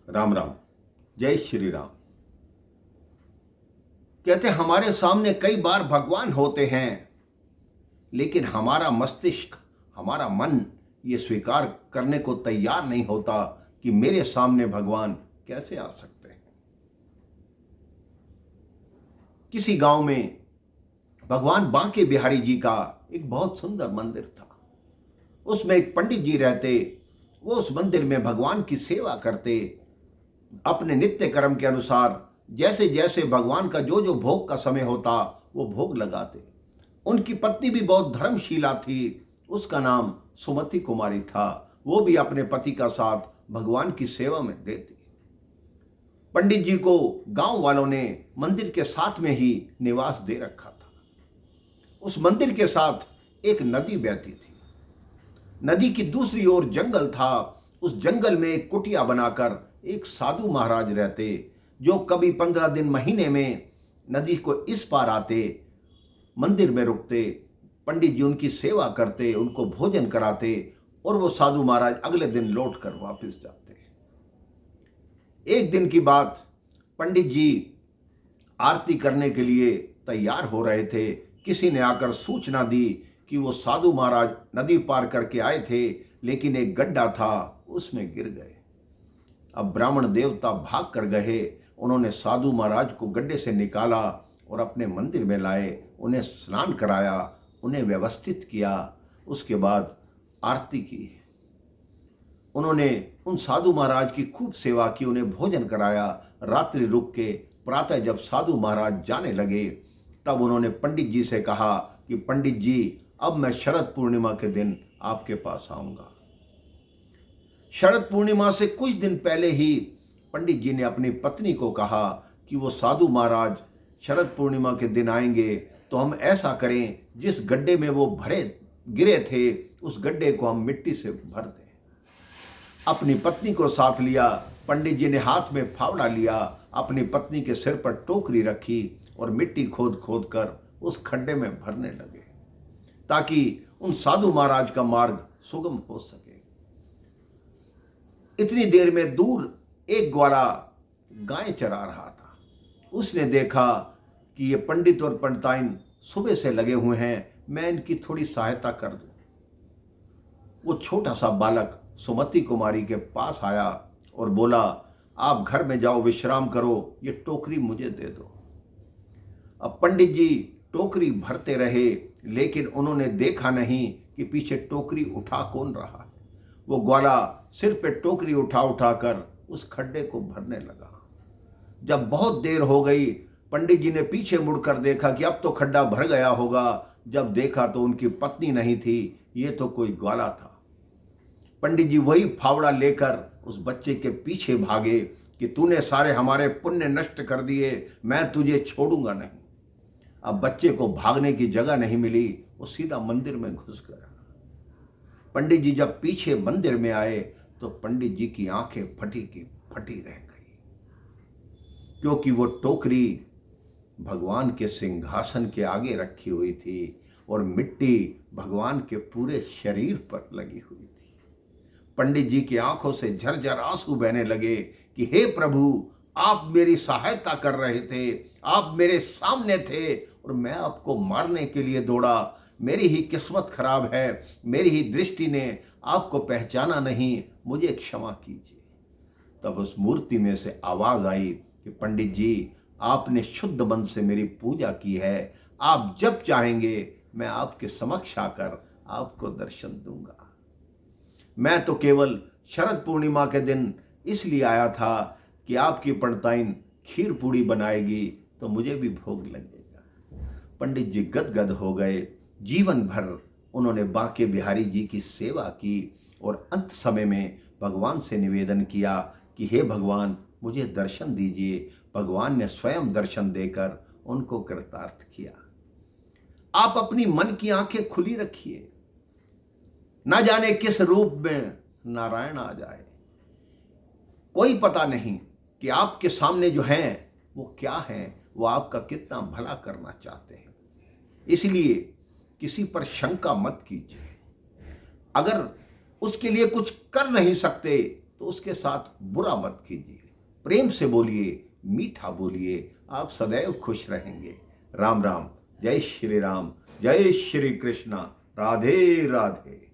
राम राम। जय श्री राम। कहते हमारे सामने कई बार भगवान होते हैं, लेकिन हमारा मस्तिष्क, हमारा मन ये स्वीकार करने को तैयार नहीं होता कि मेरे सामने भगवान कैसे आ सकते हैं। किसी गांव में भगवान बांके बिहारी जी का एक बहुत सुंदर मंदिर था। उसमें एक पंडित जी रहते। वो उस मंदिर में भगवान की सेवा करते। अपने नित्य कर्म के अनुसार जैसे जैसे भगवान का जो जो भोग का समय होता वो भोग लगाते। उनकी पत्नी भी बहुत धर्मशीला थी। उसका नाम सुमति कुमारी था। वो भी अपने पति का साथ भगवान की सेवा में देती। पंडित जी को गांव वालों ने मंदिर के साथ में ही निवास दे रखा था। उस मंदिर के साथ एक नदी बहती थी। नदी की दूसरी ओर जंगल था। उस जंगल में एक कुटिया बनाकर एक साधु महाराज रहते, जो कभी 15 दिन महीने में नदी को इस पार आते, मंदिर में रुकते। पंडित जी उनकी सेवा करते, उनको भोजन कराते और वो साधु महाराज अगले दिन लौट कर वापस जाते। एक दिन की बात, पंडित जी आरती करने के लिए तैयार हो रहे थे। किसी ने आकर सूचना दी कि वो साधु महाराज नदी पार करके आए थे, लेकिन एक गड्ढा था, उसमें गिर गए। अब ब्राह्मण देवता भाग कर गए। उन्होंने साधु महाराज को गड्ढे से निकाला और अपने मंदिर में लाए। उन्हें स्नान कराया, उन्हें व्यवस्थित किया। उसके बाद आरती की। उन्होंने उन साधु महाराज की खूब सेवा की, उन्हें भोजन कराया। रात्रि रुक के प्रातः जब साधु महाराज जाने लगे, तब उन्होंने पंडित जी से कहा कि पंडित जी, अब मैं शरद पूर्णिमा के दिन आपके पास आऊंगा। शरद पूर्णिमा से कुछ दिन पहले ही पंडित जी ने अपनी पत्नी को कहा कि वो साधु महाराज शरद पूर्णिमा के दिन आएंगे, तो हम ऐसा करें, जिस गड्ढे में वो गिरे थे उस गड्ढे को हम मिट्टी से भर दें। अपनी पत्नी को साथ लिया। पंडित जी ने हाथ में फावड़ा लिया, अपनी पत्नी के सिर पर टोकरी रखी और मिट्टी खोद खोद कर उस खड्डे में भरने लगे, ताकि उन साधु महाराज का मार्ग सुगम हो सके। इतनी देर में दूर एक ग्वाला गाय चरा रहा था। उसने देखा कि ये पंडित और पंडिताइन सुबह से लगे हुए हैं, मैं इनकी थोड़ी सहायता कर दूं। वो छोटा सा बालक सुमति कुमारी के पास आया और बोला, आप घर में जाओ, विश्राम करो, ये टोकरी मुझे दे दो। अब पंडित जी टोकरी भरते रहे, लेकिन उन्होंने देखा नहीं कि पीछे टोकरी उठा कौन रहा है। वो ग्वाला सिर पे टोकरी उठा उठा कर उस खड्डे को भरने लगा। जब बहुत देर हो गई, पंडित जी ने पीछे मुड़कर देखा कि अब तो खड्डा भर गया होगा। जब देखा तो उनकी पत्नी नहीं थी, ये तो कोई ग्वाला था। पंडित जी वही फावड़ा लेकर उस बच्चे के पीछे भागे कि तूने सारे हमारे पुण्य नष्ट कर दिए, मैं तुझे छोड़ूंगा नहीं। अब बच्चे को भागने की जगह नहीं मिली, वो सीधा मंदिर में घुस गया। पंडित जी जब पीछे मंदिर में आए तो पंडित जी की आंखें फटी की फटी रह गई, क्योंकि वो टोकरी भगवान के सिंहासन के आगे रखी हुई थी और मिट्टी भगवान के पूरे शरीर पर लगी हुई थी। पंडित जी की आंखों से झरझर आंसू बहने लगे कि हे प्रभु, आप मेरी सहायता कर रहे थे, आप मेरे सामने थे और मैं आपको मारने के लिए दौड़ा। मेरी ही किस्मत खराब है, मेरी ही दृष्टि ने आपको पहचाना नहीं, मुझे क्षमा कीजिए। तब उस मूर्ति में से आवाज आई कि पंडित जी, आपने शुद्ध मन से मेरी पूजा की है, आप जब चाहेंगे मैं आपके समक्ष आकर आपको दर्शन दूंगा। मैं तो केवल शरद पूर्णिमा के दिन इसलिए आया था कि आपकी पंडिताइन खीर पूड़ी बनाएगी तो मुझे भी भोग लगेगा। पंडित जी गदगद हो गए। जीवन भर उन्होंने बांके बिहारी जी की सेवा की और अंत समय में भगवान से निवेदन किया कि हे भगवान, मुझे दर्शन दीजिए। भगवान ने स्वयं दर्शन देकर उनको कृतार्थ किया। आप अपनी मन की आंखें खुली रखिए, न जाने किस रूप में नारायण आ जाए। कोई पता नहीं कि आपके सामने जो हैं वो क्या हैं, वो आपका कितना भला करना चाहते हैं। इसलिए किसी पर शंका मत कीजिए। अगर उसके लिए कुछ कर नहीं सकते तो उसके साथ बुरा मत कीजिए, प्रेम से बोलिए, मीठा बोलिए, आप सदैव खुश रहेंगे। राम राम, जय श्री राम, जय श्री कृष्णा, राधे राधे।